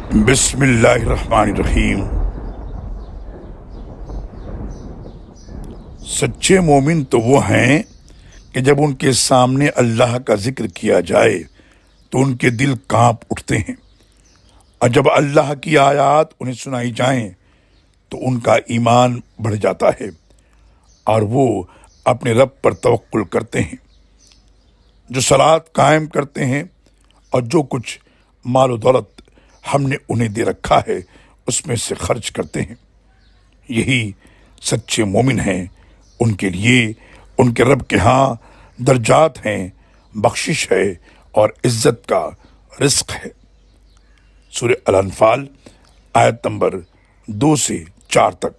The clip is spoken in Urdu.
بسم اللہ الرحمن الرحیم۔ سچے مومن تو وہ ہیں کہ جب ان کے سامنے اللہ کا ذکر کیا جائے تو ان کے دل کانپ اٹھتے ہیں، اور جب اللہ کی آیات انہیں سنائی جائیں تو ان کا ایمان بڑھ جاتا ہے اور وہ اپنے رب پر توکل کرتے ہیں، جو صلاۃ قائم کرتے ہیں اور جو کچھ مال و دولت ہم نے انہیں دے رکھا ہے اس میں سے خرچ کرتے ہیں۔ یہی سچے مومن ہیں، ان کے لیے ان کے رب کے ہاں درجات ہیں، بخشش ہے اور عزت کا رزق ہے۔ سورہ الانفال آیت نمبر 2 سے 4 تک۔